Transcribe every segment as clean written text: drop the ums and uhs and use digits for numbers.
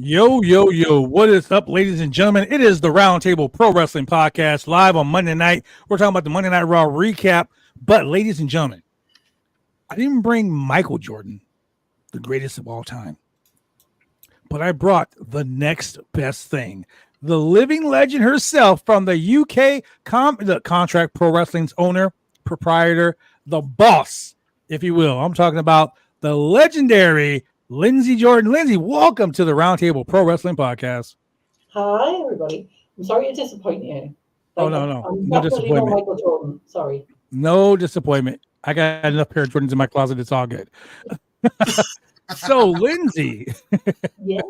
Yo, yo, yo, what is up, ladies and gentlemen? It is the Roundtable Pro Wrestling Podcast live on Monday night. We're talking about the Monday Night Raw recap. But, ladies and gentlemen, I didn't bring Michael Jordan, the greatest of all time. But I brought the next best thing. The living legend herself from the UK the Contract Pro Wrestling's owner, proprietor, the boss, if you will. I'm talking about the legendary Lindsey Jordan. Lindsey, welcome to the Roundtable Pro Wrestling Podcast. Hi, everybody. I'm sorry to disappoint you. No disappointment. No Michael Jordan. Sorry. No disappointment. I got enough pair of Jordans in my closet. It's all good. So, Lindsey. Yeah.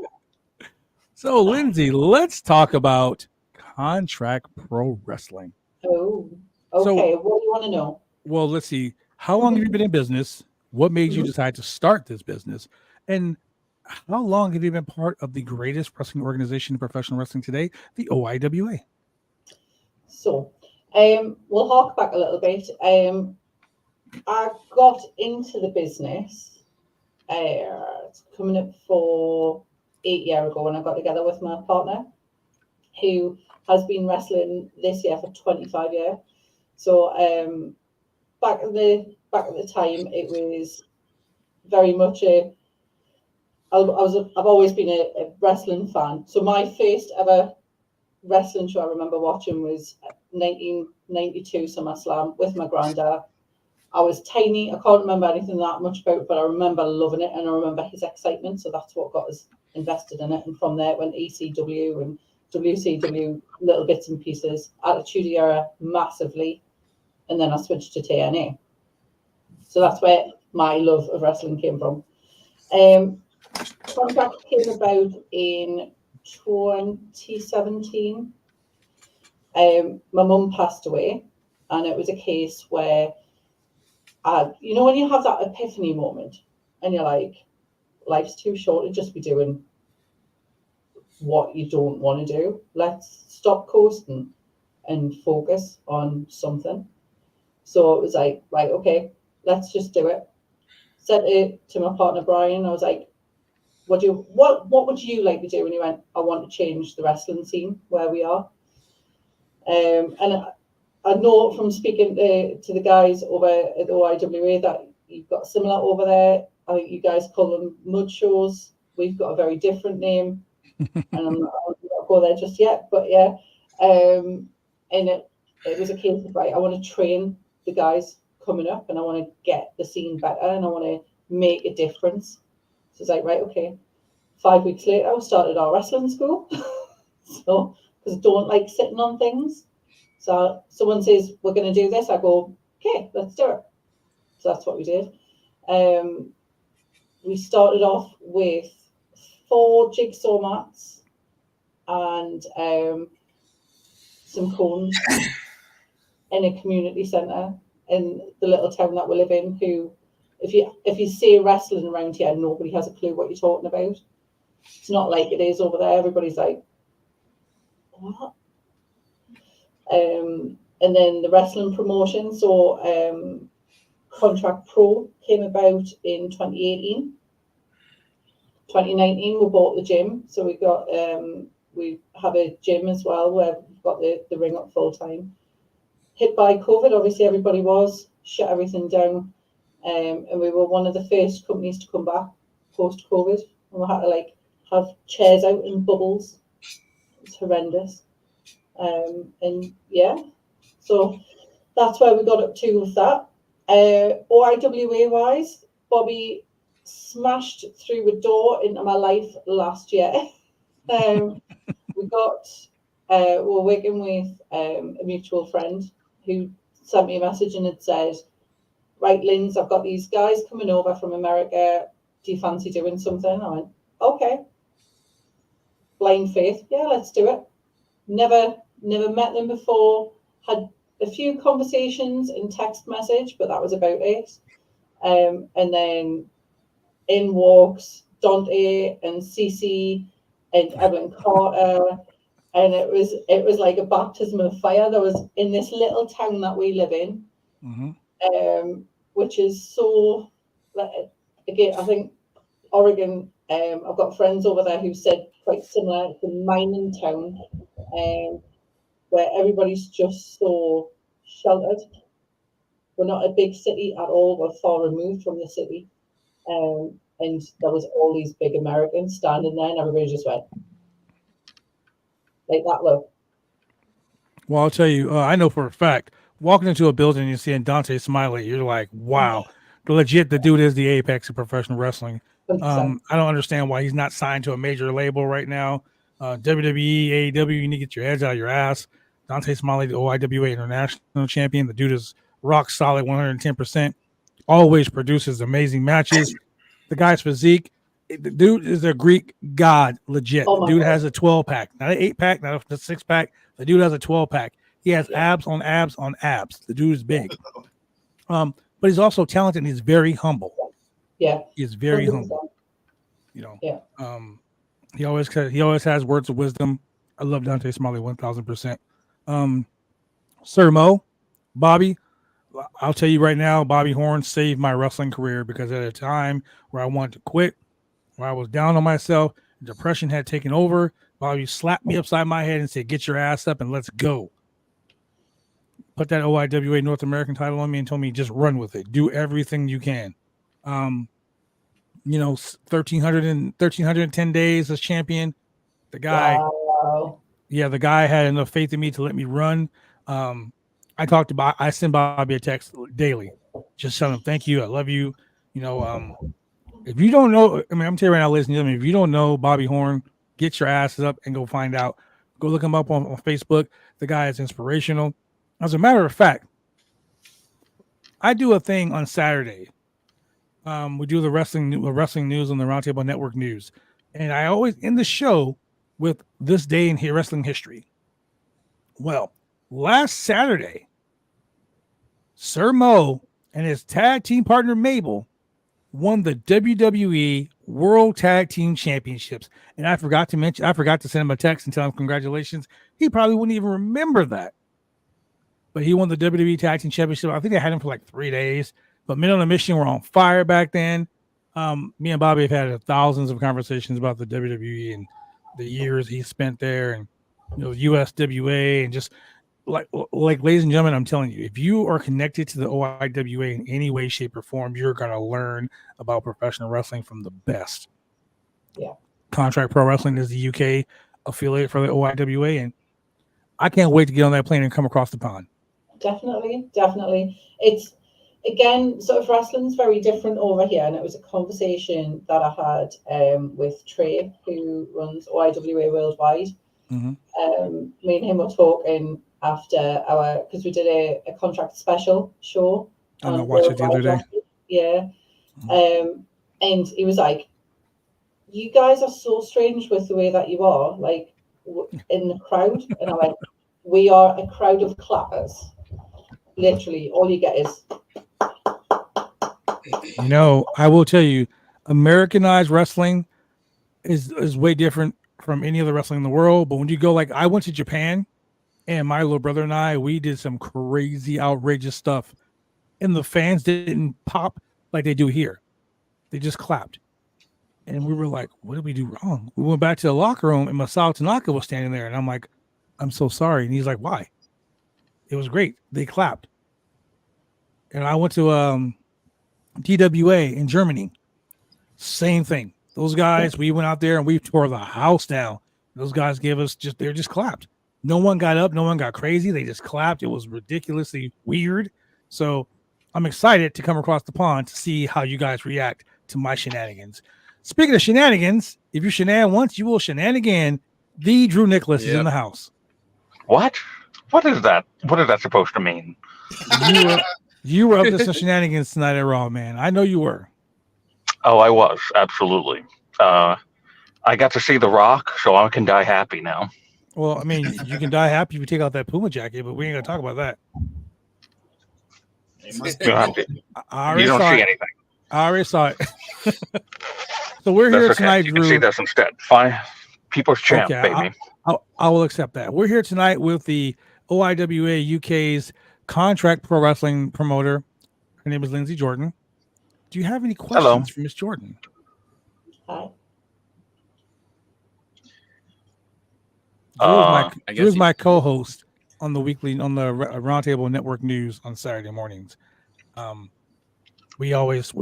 So, Lindsey, let's talk about Contract Pro Wrestling. Oh, okay. So, what do you want to know? Well, let's see. How long have you been in business? What made you decide to start this business? And how long have you been part of the greatest wrestling organization in professional wrestling today, the OIWA? So, we'll hark back a little bit. I got into the business coming up for 8 years ago when I got together with my partner, who has been wrestling this year for 25 years. So, back at the time, it was very much I've always been a wrestling fan. So my first ever wrestling show I remember watching was 1992 SummerSlam with my granddad. I was tiny. I can't remember anything that much about it, but I remember loving it and I remember his excitement. So that's what got us invested in it. And from there it went ECW and WCW, little bits and pieces. Attitude Era massively. And then I switched to TNA. So that's where my love of wrestling came from. Contract came about in 2017. My mum passed away, and it was a case where, when you have that epiphany moment, and you're like, life's too short to just be doing what you don't want to do. Let's stop coasting and focus on something. So it was like, right, okay, let's just do it. Said it to my partner Brian. I was like, what would you like to do? And he went, I want to change the wrestling scene where we are. And I know from speaking to the guys over at the OIWA that you've got similar over there. I think you guys call them mud shows. We've got a very different name, and I'm not going to go there just yet. But yeah, and it was a case of right, I want to train the guys coming up, and I want to get the scene better, and I want to make a difference. So it's like, right, okay. 5 weeks later, we started our wrestling school. So, because I don't like sitting on things. So someone says, we're going to do this. I go, okay, let's do it. So that's what we did. We started off with 4 jigsaw mats and some cones in a community centre in the little town that we live in, who, if you say wrestling around here, nobody has a clue what you're talking about. It's not like it is over there. Everybody's like, what? And then the wrestling promotion. So Contract Pro came about in 2018. 2019, we bought the gym. So we have a gym as well where we've got the ring up full time. Hit by COVID, obviously everybody was, shut everything down. And we were one of the first companies to come back post-COVID. And we had to have chairs out in bubbles. It's horrendous. And yeah, so that's where we got up to with that. OIWA wise, Bobby smashed through a door into my life last year. We're working with a mutual friend who sent me a message and it said, right, Linz, I've got these guys coming over from America. Do you fancy doing something? I went, okay. Blind faith. Yeah, let's do it. Never never met them before, had a few conversations in text message, but that was about it. And then in walks Dante and Cece and Evelyn Carter, and it was like a baptism of fire. There was in this little town that we live in, which is so. Again, I think Oregon. I've got friends over there who said quite similar. It's a mining town, where everybody's just so sheltered. We're not a big city at all. We're far removed from the city. And there was all these big Americans standing there, and everybody just went like that. Look. Well, I'll tell you, I know for a fact, walking into a building and you're seeing Dante Smiley, you're like, wow, legit, the dude is the apex of professional wrestling. I don't understand why he's not signed to a major label right now. WWE, AEW, you need to get your heads out of your ass. Dante Smiley, the OIWA International Champion. The dude is rock solid, 110%. Always produces amazing matches. The guy's physique, the dude is a Greek god, legit. The dude has a 12-pack, not an 8-pack, not a 6-pack. The dude has a 12-pack. He has abs on abs on abs. The dude is big. But he's also talented and he's very humble. Yeah. He's very 100%. Humble. You know. Yeah. He always has words of wisdom. I love Dante Smiley 1000%. Sir Mo, Bobby, I'll tell you right now, Bobby Horn saved my wrestling career because at a time where I wanted to quit, where I was down on myself, depression had taken over, Bobby slapped me upside my head and said, "Get your ass up and let's go." Put that OIWA North American title on me and told me just run with it. Do everything you can. 1,310 days as champion. The guy, wow. Yeah, the guy had enough faith in me to let me run. I send Bobby a text daily, just telling him thank you, I love you. You know, if you don't know, I mean, I'm telling you right now, listen to me. If you don't know Bobby Horn, get your asses up and go find out. Go look him up on Facebook. The guy is inspirational. As a matter of fact, I do a thing on Saturday. We do the wrestling news on the Roundtable Network News, and I always end the show with this day in wrestling history. Well, last Saturday, Sir Mo and his tag team partner Mabel won the WWE World Tag Team Championships. And I forgot to send him a text and tell him congratulations. He probably wouldn't even remember that. But he won the WWE Tag Team Championship. I think they had him for like 3 days. But Men on a Mission were on fire back then. Me and Bobby have had thousands of conversations about the WWE and the years he spent there, and USWA, and just like ladies and gentlemen, I'm telling you, if you are connected to the OIWA in any way, shape, or form, you're gonna learn about professional wrestling from the best. Yeah. Contract Pro Wrestling is the UK affiliate for the OIWA, and I can't wait to get on that plane and come across the pond. Definitely. It's again, sort of wrestling's very different over here, and it was a conversation that I had with Trey, who runs OIWA Worldwide. Mm-hmm. Me and him were talking after because we did a contract special show. I watched it the other day. Yeah. Mm-hmm. And he was like, "You guys are so strange with the way that you are, like in the crowd." And I went, "We are a crowd of clappers. Literally, all you get is." I will tell you, Americanized wrestling is way different from any other wrestling in the world. But when you go, like, I went to Japan, and my little brother and we did some crazy, outrageous stuff, and the fans didn't pop like they do here. They just clapped. And we were like, what did we do wrong? We went back to the locker room, and Masao Tanaka was standing there, and I'm like, I'm so sorry. And he's like, why? It was great. They clapped. And I went to TWA in Germany. Same thing. Those guys, we went out there and we tore the house down. Those guys gave us they just clapped. No one got up. No one got crazy. They just clapped. It was ridiculously weird. So I'm excited to come across the pond to see how you guys react to my shenanigans. Speaking of shenanigans, if you shenan once, you will shenan again. The Drew Nicholas is in the house. What? What is that? What is that supposed to mean? You were up to some shenanigans tonight at Raw, man. I know you were. Oh, I was. Absolutely. I got to see The Rock, so I can die happy now. Well, I mean, you can die happy if you take out that Puma jacket, but we ain't gonna talk about that. You don't have to- I you already don't saw see it. anything. I already saw it. So we're That's here okay. tonight, You can see Drew. this instead. Fine. People's champ, Okay, baby. I will accept that. We're here tonight with the OIWA UK's contract pro wrestling promoter. Her name is Lindsey Jordan. Do you have any questions for Miss Jordan? Hi. Drew is my co-host on the weekly on the Roundtable Network News on Saturday mornings. We always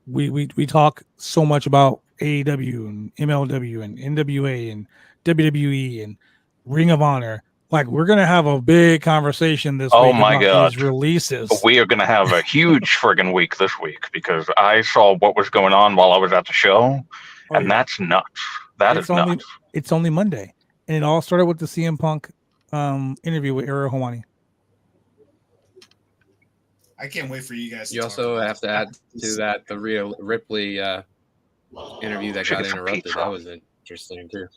we talk so much about AEW and MLW and NWA and WWE and Ring of Honor. Like, we're gonna have a big conversation this week about these releases. We are going to have a huge friggin' week this week because I saw what was going on while I was at the show, and that's nuts. That's nuts. It's only Monday, and it all started with the CM Punk interview with Ariel Helwani. I can't wait for you guys. You also have to add to that the Rhea Ripley interview that got interrupted. That was interesting too.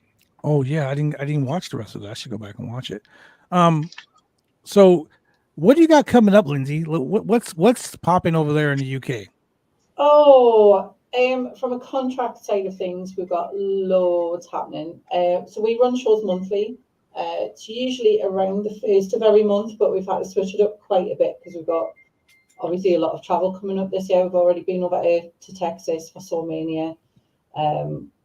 Oh yeah, I didn't watch the rest of that. I should go back and watch it. So what do you got coming up, Lindsey? What's popping over there in the UK? Oh, from a contract side of things, we've got loads happening. So we run shows monthly. It's usually around the first of every month, but we've had to switch it up quite a bit because we've got obviously a lot of travel coming up this year. We've already been over to Texas for Soulmania.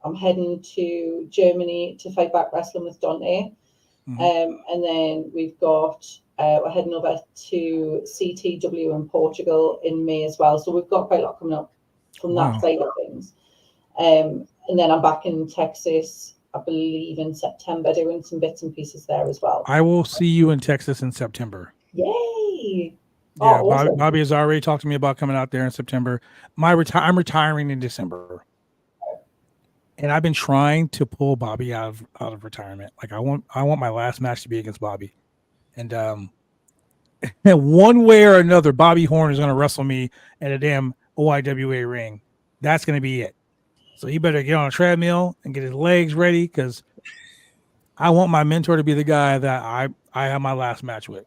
I'm heading to Germany to Fight Back Wrestling with Dante. And then we've got, we're heading over to CTW in Portugal in May as well. So we've got quite a lot coming up from that side of things. And then I'm back in Texas, I believe in September, doing some bits and pieces there as well. I will see you in Texas in September. Yay! Yeah, awesome. Bobby has already talked to me about coming out there in September. I'm retiring in December, and I've been trying to pull Bobby out of retirement. Like, I want my last match to be against Bobby, and one way or another, Bobby Horn is going to wrestle me at a damn OIWA ring. That's going to be it. So he better get on a treadmill and get his legs ready, because I want my mentor to be the guy that I have my last match with.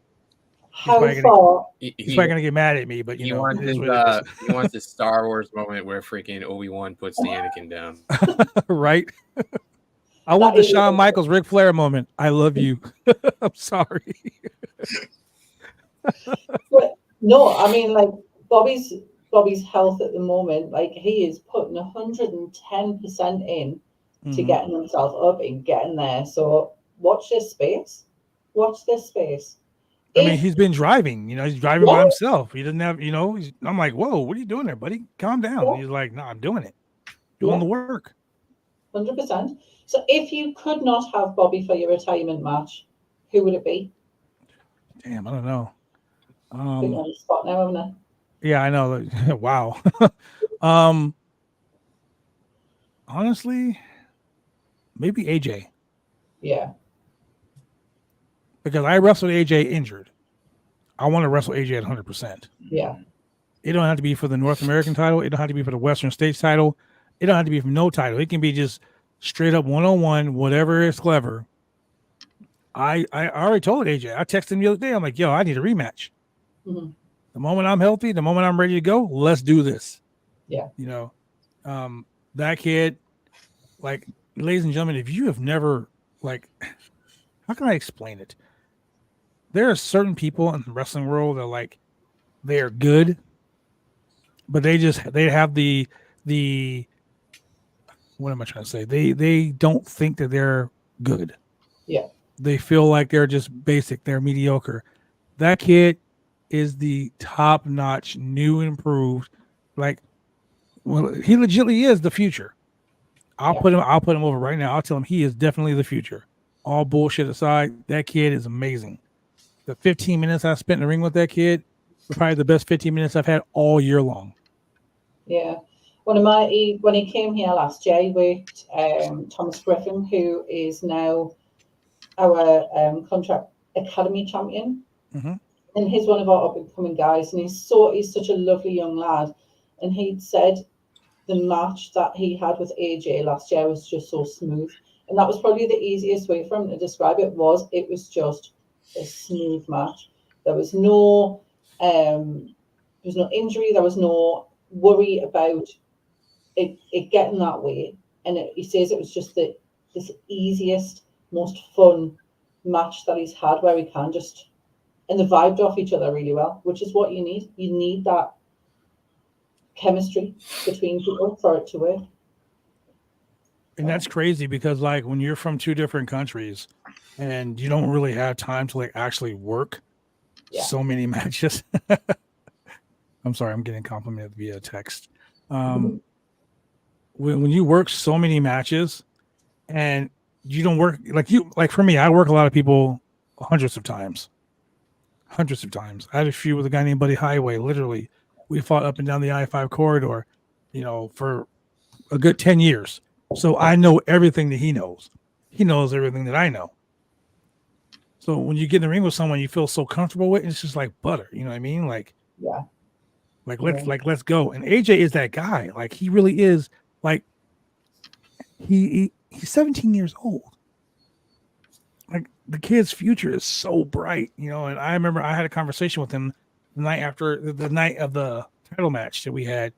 He's probably going to get mad at me, but he wants this Star Wars moment where freaking Obi-Wan puts the Anakin down. Right? I want the Shawn Michaels Ric Flair moment. I love you. I'm sorry. But no, I mean, like, Bobby's health at the moment, like, he is putting 110% in to getting himself up and getting there. So watch this space. I mean, he's been driving, he's driving by himself. He doesn't have, I'm like, whoa, what are you doing there, buddy? Calm down. Yeah. He's like, no, I'm doing it. Doing the work. 100%. So if you could not have Bobby for your retirement match, who would it be? Damn, I don't know. Been on the spot now, haven't I? Yeah, I know. Wow. Honestly, maybe AJ. Yeah. Because I wrestled AJ injured. I want to wrestle AJ at 100%. Yeah. It don't have to be for the North American title. It don't have to be for the Western States title. It don't have to be for no title. It can be just straight up one-on-one, whatever is clever. I already told AJ. I texted him the other day. I'm like, yo, I need a rematch. Mm-hmm. The moment I'm healthy, the moment I'm ready to go, let's do this. Yeah. That kid, like, ladies and gentlemen, if you have never, like, how can I explain it? There are certain people in the wrestling world that, like, they are good, but they have the what am I trying to say? They don't think that they're good. Yeah. They feel like they're just basic. They're mediocre. That kid is the top-notch, new, improved. Like, well, he legitimately is the future. I'll put him over right now. I'll tell him he is definitely the future. All bullshit aside, that kid is amazing. The 15 minutes I spent in the ring with that kid were probably the best 15 minutes I've had all year long. Yeah. When he came here last year, he worked Thomas Griffin, who is now our contract academy champion. Mm-hmm. And he's one of our up-and-coming guys, and he's such a lovely young lad. And he'd said the match that he had with AJ last year was just so smooth. And that was probably the easiest way for him to describe it. It was just a smooth match. There was no injury. There was no worry about it getting that way. And he says it was just this easiest, most fun match that he's had, where he can just, and they vibed off each other really well, which is what you need. You need that chemistry between people for it to work. And that's crazy because like when you're from two different countries and you don't really have time to like actually work so many matches. I'm sorry, I'm getting complimented via text. When you work so many matches and you don't work like for me, I work a lot of people hundreds of times. I had a feud with a guy named Buddy Highway. Literally, we fought up and down the I-5 corridor, for a good 10 years. So I know everything that he knows. He knows everything that I know. So when you get in the ring with someone you feel so comfortable with, it's just like butter. You know what I mean? Let's go. And AJ is that guy. Like he really is. Like he's 17 years old. Like the kid's future is so bright, And I remember I had a conversation with him the night after the night of the title match that we had,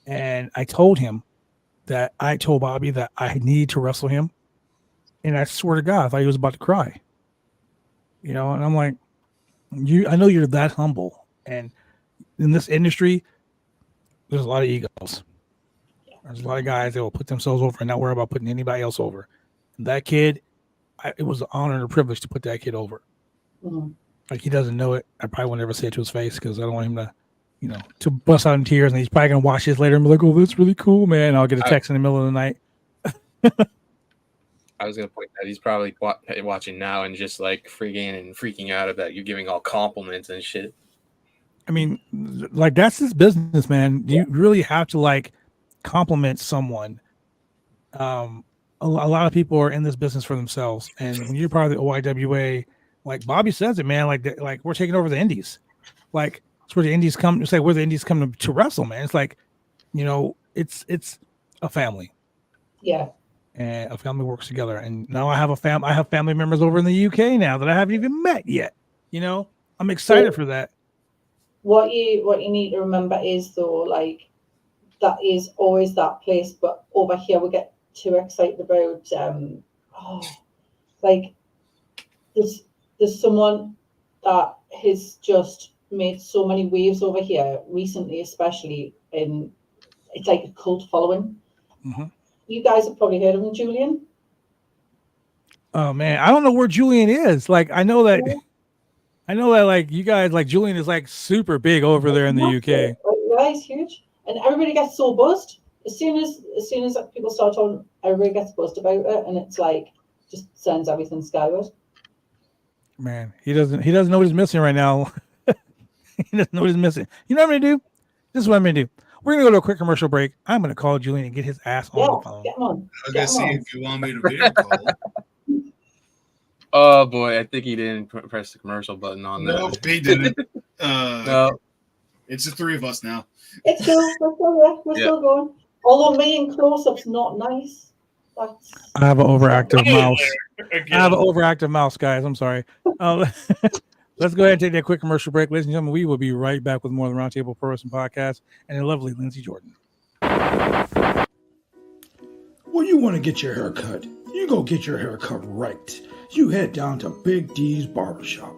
and I told him that I told Bobby that I need to wrestle him, and I swear to God, I thought he was about to cry. And I'm like, I know you're that humble, and in this industry, there's a lot of egos. There's a lot of guys that will put themselves over and not worry about putting anybody else over. And that kid, it was an honor and a privilege to put that kid over. Mm-hmm. Like he doesn't know it. I probably won't ever say it to his face because I don't want him to, to bust out in tears. And he's probably gonna watch this later and be like, "Oh, that's really cool, man." And I'll get a text in the middle of the night. I was gonna point out he's probably watching now and just like freaking out about you giving all compliments and shit. I mean, like that's his business, man. You really have to like compliment someone. A lot of people are in this business for themselves, and when you're part of the OIWA, like Bobby says it, man, like we're taking over the indies. Like it's where the indies come. It's like where the indies come to wrestle, man. It's like, it's a family. Yeah. And a family works together. And now I have family members over in the UK now that I haven't even met yet. I'm excited for that. What you need to remember is though, like that is always that place, but over here we get too excited about there's someone that has just made so many waves over here recently, especially in it's like a cult following. Mm-hmm. You guys have probably heard of him, Julian. Oh man, I don't know where Julian is. Like I know that like you guys, like Julian is like super big over there in the UK. Yeah, he's huge, and everybody gets so buzzed. As soon as people start talking, everybody gets buzzed about it, and it's like just sends everything skyward. Man, he doesn't know what he's missing right now. He doesn't know what he's missing. You know what I'm gonna do? This is what I'm gonna do. We're gonna go to a quick commercial break. I'm gonna call Julian and get his ass on the phone. Get him on. I was gonna see if you want me to video call. Oh boy, I think he didn't press the commercial button on that. Nope, he didn't. No. It's the three of us now. It's cool. We're still going. Although me in close-up's not nice. I have an overactive mouse. Guys. I'm sorry. Let's go ahead and take that quick commercial break. Ladies and gentlemen, we will be right back with more of the Roundtable Pro Wrestling Podcast and the lovely Lindsey Jordan. When you want to get your hair cut, you go get your hair cut right. You head down to Big D's Barbershop.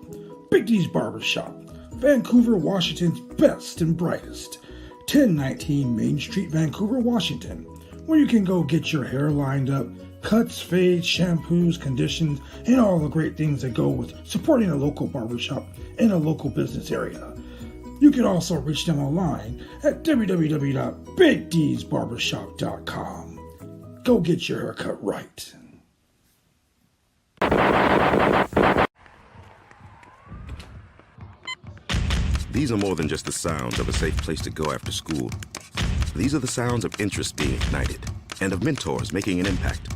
Big D's Barbershop, Vancouver, Washington's best and brightest. 1019 Main Street, Vancouver, Washington, where you can go get your hair lined up, cuts, fades, shampoos, conditions, and all the great things that go with supporting a local barbershop in a local business area. You can also reach them online at www.bigdsbarbershop.com. Go get your hair cut right. These are more than just the sounds of a safe place to go after school. These are the sounds of interest being ignited and of mentors making an impact.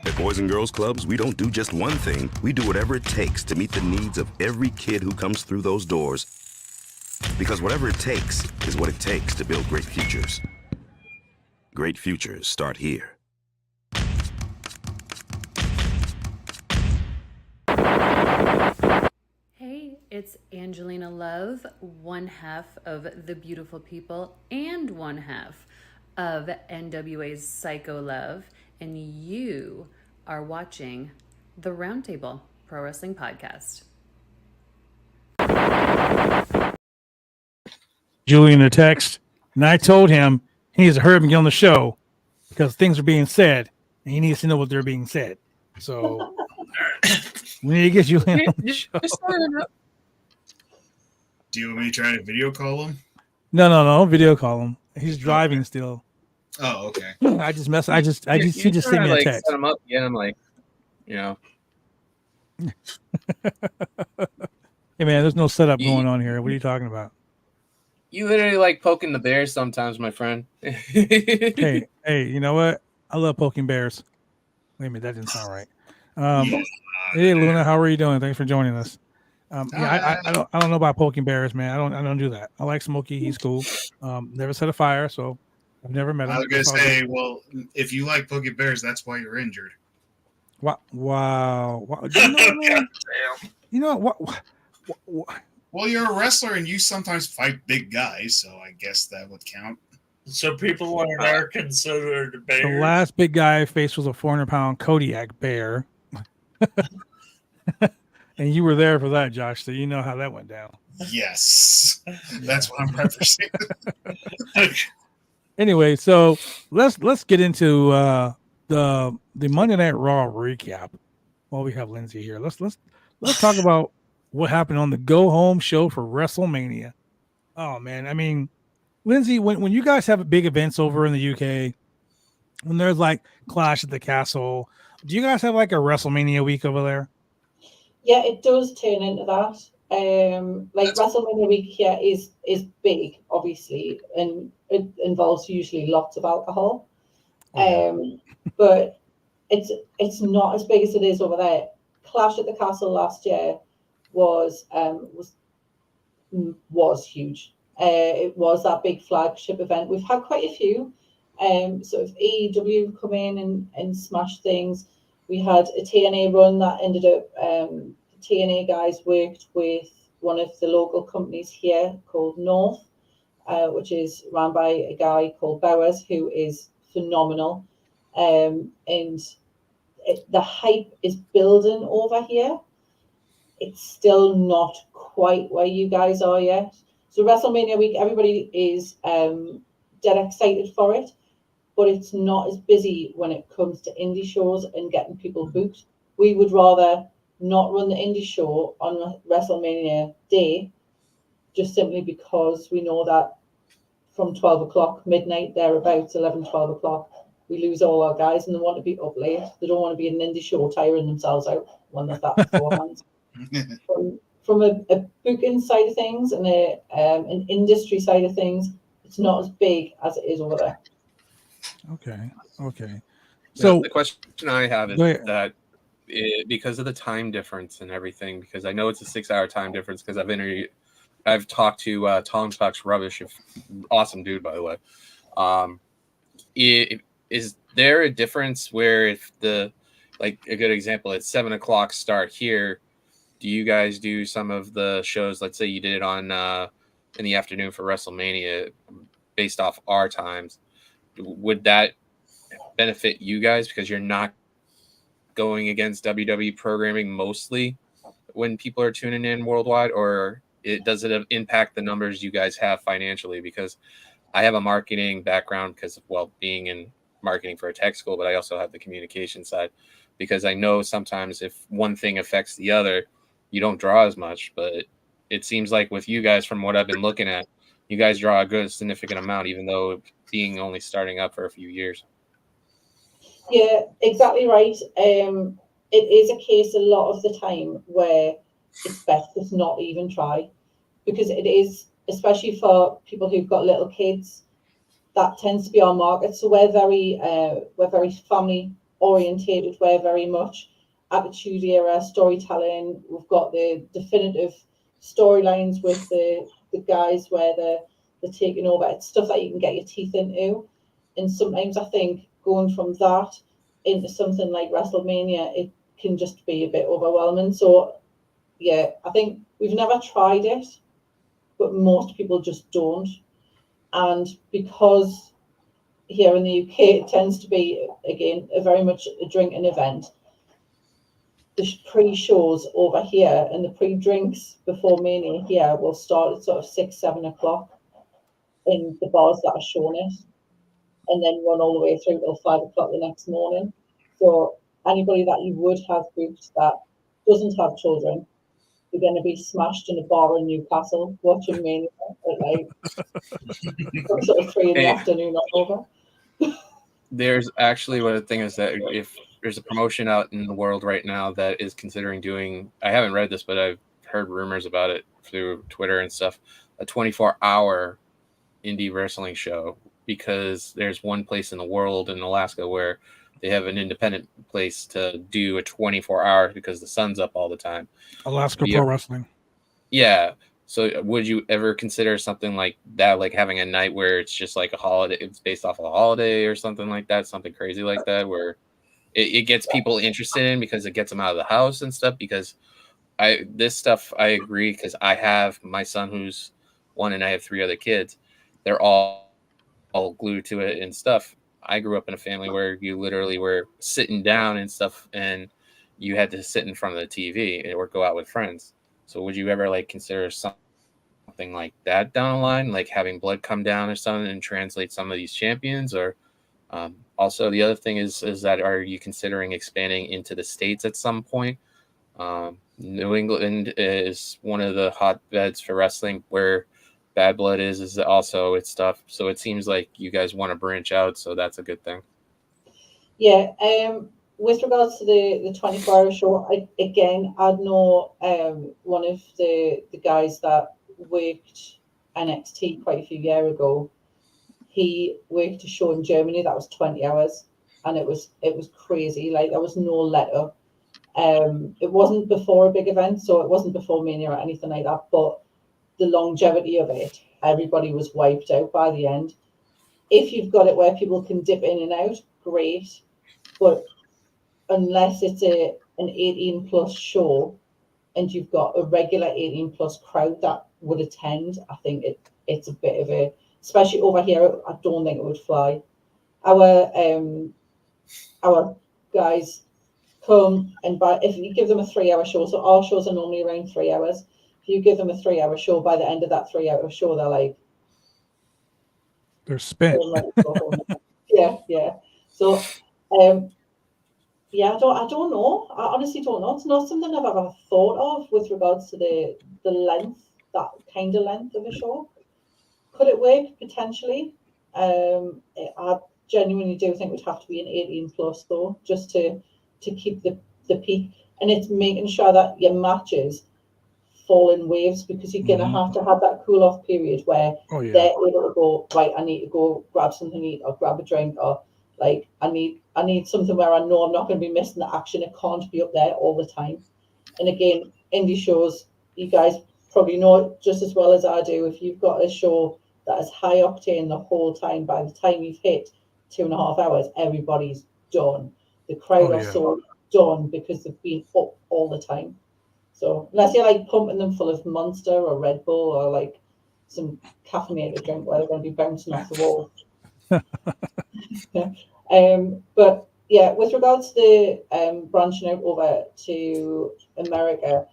At Boys and Girls Clubs, we don't do just one thing. We do whatever it takes to meet the needs of every kid who comes through those doors. Because whatever it takes is what it takes to build great futures. Great futures start here. It's Angelina Love, one half of The Beautiful People and one half of NWA's Psycho Love, and you are watching the Roundtable Pro Wrestling Podcast. Julian a text, and I told him he needs to hurry up and get on the show because things are being said, and he needs to know what they're being said. So we need to get Julian on the show. Do you want me to try to video call him? No, video call him. He's driving still. Oh, okay. I just he just sent me a text. Set him up, get him like, you know. Hey man, there's no setup going on here. What are you talking about? You literally like poking the bears sometimes, my friend. hey, you know what? I love poking bears. Wait a minute, that didn't sound right. Hey Luna, how are you doing? Thanks for joining us. I don't know about poking bears, man. I don't do that. I like Smokey. He's cool. Never set a fire, so I've never met him. I was gonna say, well, if you like poking bears, that's why you're injured. Wow. You know what? Well, you're a wrestler and you sometimes fight big guys, so I guess that would count. So people are considered bears. The last big guy I faced was a 400-pound Kodiak bear. And you were there for that, Josh, so you know how that went down. Yes. That's what I'm referencing. Anyway, so let's get into the Monday Night Raw recap while we have Lindsey here. Let's talk about what happened on the go home show for WrestleMania. Oh man, I mean, Lindsey, when you guys have big events over in the UK, when there's like Clash at the Castle, do you guys have like a WrestleMania week over there? Yeah, it does turn into that. Like WrestleMania week here is big, obviously, and it involves usually lots of alcohol. But it's not as big as it is over there. Clash at the Castle last year was huge. It was that big flagship event. We've had quite a few. Sort of AEW come in and smash things. We had a TNA run that ended up. The TNA guys worked with one of the local companies here called North, which is run by a guy called Bowers, who is phenomenal. And the hype is building over here. It's still not quite where you guys are yet. So WrestleMania week, everybody is dead excited for it, but it's not as busy when it comes to indie shows and getting people booked. We would rather not run the indie show on WrestleMania day, just simply because we know that from 12 o'clock, midnight, thereabouts, 11, 12 o'clock, we lose all our guys and they want to be up late. They don't want to be in an indie show tiring themselves out when they're that beforehand. From a booking side of things and an industry side of things, it's not as big as it is over there. Okay. So the question I have is that because of the time difference and everything, because I know it's a 6-hour time difference, because I've talked to Tom Talks Rubbish, awesome dude, by the way. Is there a difference where if a good example, it's 7 o'clock start here, do you guys do some of the shows, let's say you did it on in the afternoon for WrestleMania based off our times, would that benefit you guys because you're not going against WWE programming mostly when people are tuning in worldwide, or does it impact the numbers you guys have financially? Because I have a marketing background because of, being in marketing for a tech school, but I also have the communication side, because I know sometimes if one thing affects the other, you don't draw as much. But it seems like with you guys, from what I've been looking at, you guys draw a good significant amount, even though being only starting up for a few years. Yeah, exactly right. It is a case a lot of the time where it's best to not even try, because it is, especially for people who've got little kids, that tends to be our market. So we're very family orientated. We're very much Attitude Era storytelling. We've got the definitive storylines with the guys where they're taking over. It's stuff that you can get your teeth into. And sometimes I think going from that into something like WrestleMania, it can just be a bit overwhelming. So yeah, I think we've never tried it, but most people just don't. And because here in the UK it tends to be, again, a very much a drinking event, the pre-shows over here and the pre-drinks before Mania here will start at sort of 6-7 o'clock in the bars that are shown it, and then run all the way through till 5 o'clock the next morning. So anybody that you would have booked that doesn't have children, you're going to be smashed in a bar in Newcastle watching Mania at like sort of 3 in the afternoon all over. There's actually what the thing is that if there's a promotion out in the world right now that is considering doing, I haven't read this, but I've heard rumors about it through Twitter and stuff, a 24-hour indie wrestling show, because there's one place in the world in Alaska where they have an independent place to do a 24-hour because the sun's up all the time. Alaska Pro Wrestling. Yeah. So would you ever consider something like that, like having a night where it's just like a holiday, it's based off of a holiday or something like that, something crazy like that, where it gets people interested in because it gets them out of the house and stuff? Because this stuff, I agree, because I have my son who's 1 and I have 3 other kids. They're all glued to it and stuff. I grew up in a family where you literally were sitting down and stuff, and you had to sit in front of the TV or go out with friends. So would you ever like consider something like that down the line, like having blood come down or something and translate some of these champions? Or also the other thing is that, are you considering expanding into the States at some point? New England is one of the hotbeds for wrestling where Bad Blood is also its stuff. So it seems like you guys want to branch out, so that's a good thing. Yeah, with regards to the 24-hour show, I'd know one of the guys that worked NXT quite a few years ago. He worked a show in Germany that was 20 hours, and it was crazy. Like, there was no let up. It wasn't before a big event, so it wasn't before Mania or anything like that, but the longevity of it, everybody was wiped out by the end. If you've got it where people can dip in and out, great. But unless it's an 18 plus show and you've got a regular 18 plus crowd that would attend, I think it's a bit of a, especially over here, I don't think it would fly. Our guys come and if you give them a 3-hour show, so our shows are normally around 3 hours. If you give them a 3-hour show, by the end of that 3-hour show, they're like, they're spent. Yeah. So, yeah, I don't know. I honestly don't know. It's not something I've ever thought of with regards to the length, that kind of length of a show. Could it work? Potentially. I genuinely do think it would have to be an 18 plus though, just to keep the peak. And it's making sure that your matches fall in waves, because you're going to have to have that cool off period where they're able to go, right, I need to go grab something to eat or grab a drink, or like I need something where I know I'm not going to be missing the action. It can't be up there all the time. And again, indie shows, you guys probably know just as well as I do, if you've got a show that is high octane the whole time, by the time you've hit 2.5 hours, everybody's done. The crowd are so done because they've been up all the time. So unless you're like pumping them full of Monster or Red Bull or like some caffeinated drink where they're going to be bouncing off the wall. But yeah, with regards to the branching out over to America,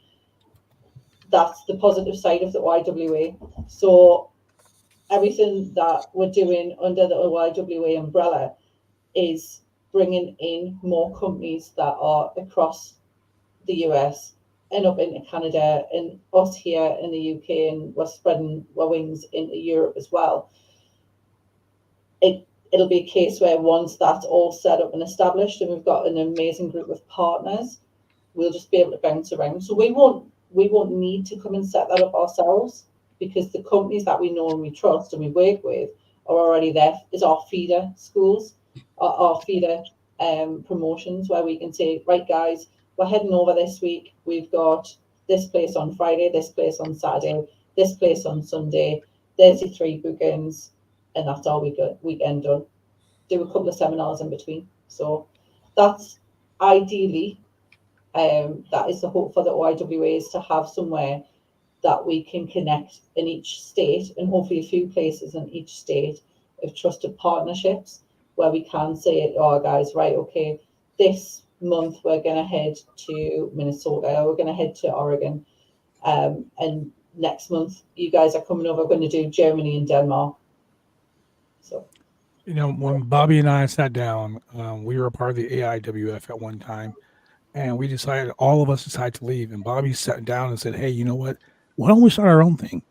that's the positive side of the OIWA. So everything that we're doing under the OIWA umbrella is bringing in more companies that are across the US and up into Canada, and us here in the UK, and we're spreading our wings into Europe as well. It'll be a case where once that's all set up and established and we've got an amazing group of partners, we'll just be able to bounce around. So we won't need to come and set that up ourselves, because the companies that we know and we trust and we work with are already there. Is our feeder schools, our feeder promotions, where we can say, right guys, we're heading over this week. We've got this place on Friday, this place on Saturday, this place on Sunday. There's your 3 bookings, and that's our weekend done. Do a couple of seminars in between. So that's ideally that is the hope for the OIWA, is to have somewhere that we can connect in each state, and hopefully a few places in each state, of trusted partnerships where we can say, oh guys, right, okay, this month we're going to head to Minnesota, we're going to head to Oregon, and next month you guys are coming over, going to do Germany and Denmark. So, when Bobby and I sat down, we were a part of the AIWF at one time, and we decided, all of us decided to leave. And Bobby sat down and said, hey, you know what? Why don't we start our own thing?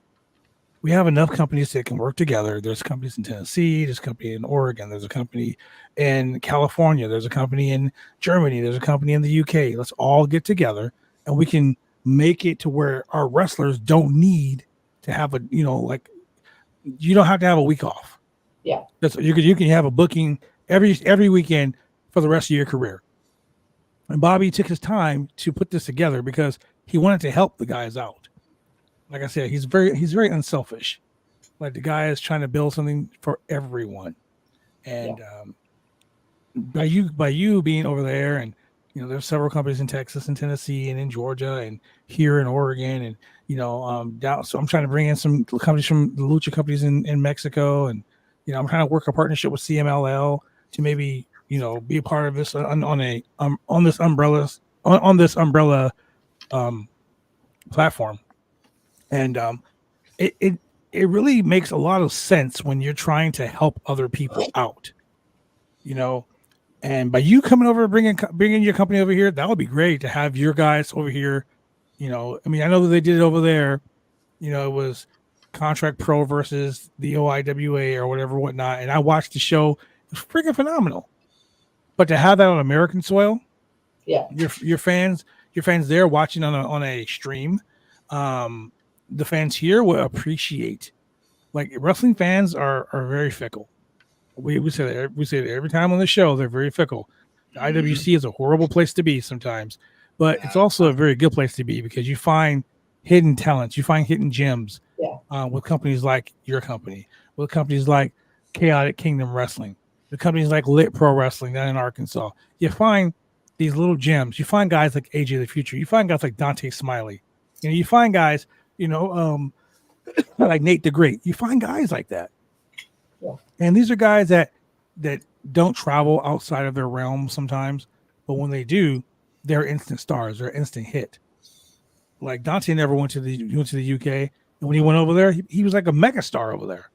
We have enough companies that can work together. There's companies in Tennessee, there's a company in Oregon, there's a company in California, there's a company in Germany, there's a company in the UK. Let's all get together and we can make it to where our wrestlers don't need to have you don't have to have a week off. Yeah. You can have a booking every weekend for the rest of your career. And Bobby took his time to put this together because he wanted to help the guys out. Like I said, he's very unselfish. Like, the guy is trying to build something for everyone. And by you being over there, and there's several companies in Texas and Tennessee and in Georgia and here in Oregon, and down. So I'm trying to bring in some companies from the lucha companies in Mexico, and I'm trying to work a partnership with CMLL to maybe be a part of this on this umbrella platform. And it really makes a lot of sense when you're trying to help other people out, and by you coming over, bringing your company over here, that would be great to have your guys over here. I know that they did it over there. It was Contract Pro versus the OIWA or whatnot. And I watched the show. It was freaking phenomenal. But to have that on American soil, your fans there watching on a stream, the fans here will appreciate. Like, wrestling fans are very fickle. We say that every time on the show. They're very fickle. The IWC is a horrible place to be sometimes, but it's also a very good place to be because you find hidden talents, you find hidden gems. With companies like your company, with companies like Chaotic Kingdom Wrestling, with companies like Lit Pro Wrestling down in Arkansas. You find these little gems. You find guys like AJ the Future. You find guys like Dante Smiley. You find guys, like Nate the Great. You find guys like that. And these are guys that don't travel outside of their realm sometimes, but when they do, they're instant stars. They're instant hit. Like, Dante never went to the UK, and when he went over there, he was like a mega star over there.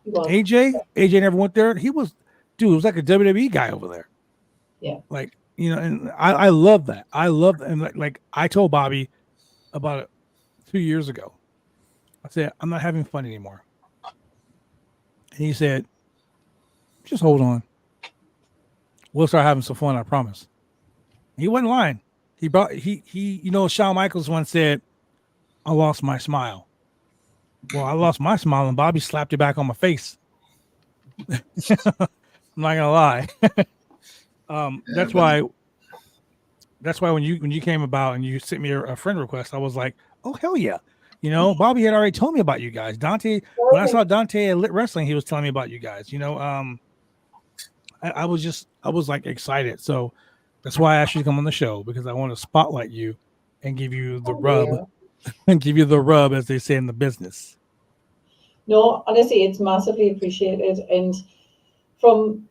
AJ never went there. It was like a WWE guy over there. Yeah. Like, and I love that. I love that. And like I told Bobby about it 2 years ago. I said, I'm not having fun anymore. And he said, just hold on. We'll start having some fun, I promise. He wasn't lying. Shawn Michaels once said, I lost my smile. Well, I lost my smile and Bobby slapped it back on my face. I'm not gonna lie. That's why when you came about and you sent me a friend request, I was like, oh hell yeah. Bobby had already told me about you guys. Dante, when I saw Dante at Lit Wrestling, he was telling me about you guys. I was like excited. So that's why I asked you to come on the show, because I want to spotlight you and give you the rub and give you the rub, as they say in the business. No, honestly, it's massively appreciated. And from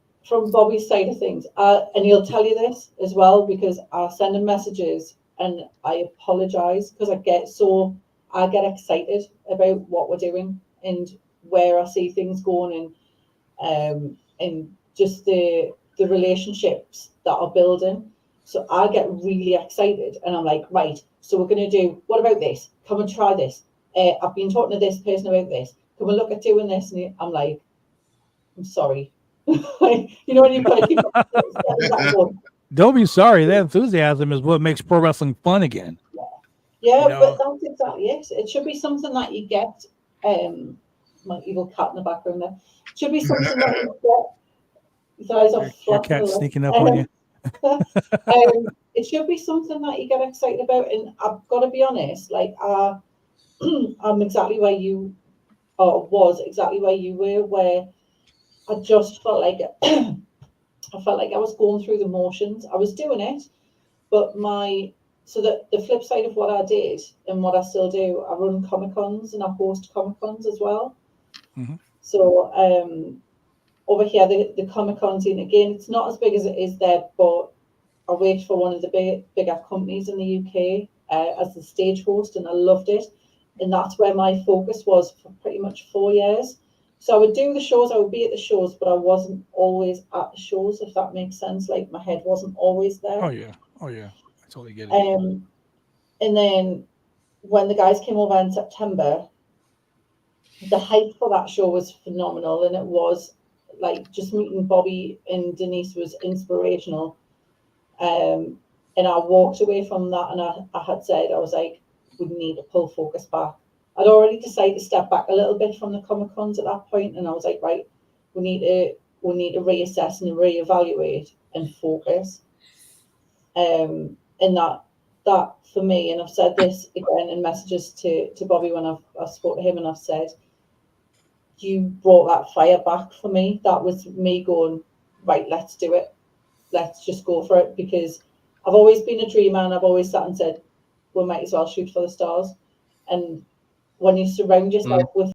Bobby's side of things, and he'll tell you this as well, because I send him messages and I apologize because I get excited about what we're doing and where I see things going, and just the relationships that are building. So I get really excited and I'm like, right, so we're going to do, what about this? Come and try this. I've been talking to this person about this. Can we look at doing this? And I'm like, I'm sorry. When you've got to keep Don't be sorry. That enthusiasm is what makes pro wrestling fun again. Yeah, but that's exactly it. It should be something that you get. My evil cat in the background there. It should be something that you get. His eyes are your cat sneaking up on you. It should be something that you get excited about. And I've got to be honest, like I'm exactly where you was exactly where you were, where I just felt like I was going through the motions. I was doing it, but my so that the flip side of what I did and what I still do, I run Comic-Cons and I host Comic-Cons as well. Mhm. So over here, the Comic-Con scene, again, it's not as big as it is there, but I worked for one of the bigger companies in the UK as the stage host, and I loved it. And that's where my focus was for pretty much 4 years. So I would do the shows, I would be at the shows, but I wasn't always at the shows, if that makes sense. Like my head wasn't always there. Oh yeah. I totally get it. And then when the guys came over in September, the hype for that show was phenomenal, and it was like just meeting Bobby and Denise was inspirational. And I walked away from that, and I had said, I was like, we need to pull focus back. I'd already decided to step back a little bit from the Comic-Cons at that point, and I was like, right, we need to reassess and reevaluate and focus. And that for me, and I've said this again in messages to Bobby when I've spoke to him, and I've said, you brought that fire back for me. That was me going, right, let's do it. Let's just go for it, because I've always been a dreamer, and I've always sat and said, we might as well shoot for the stars. And when you surround yourself with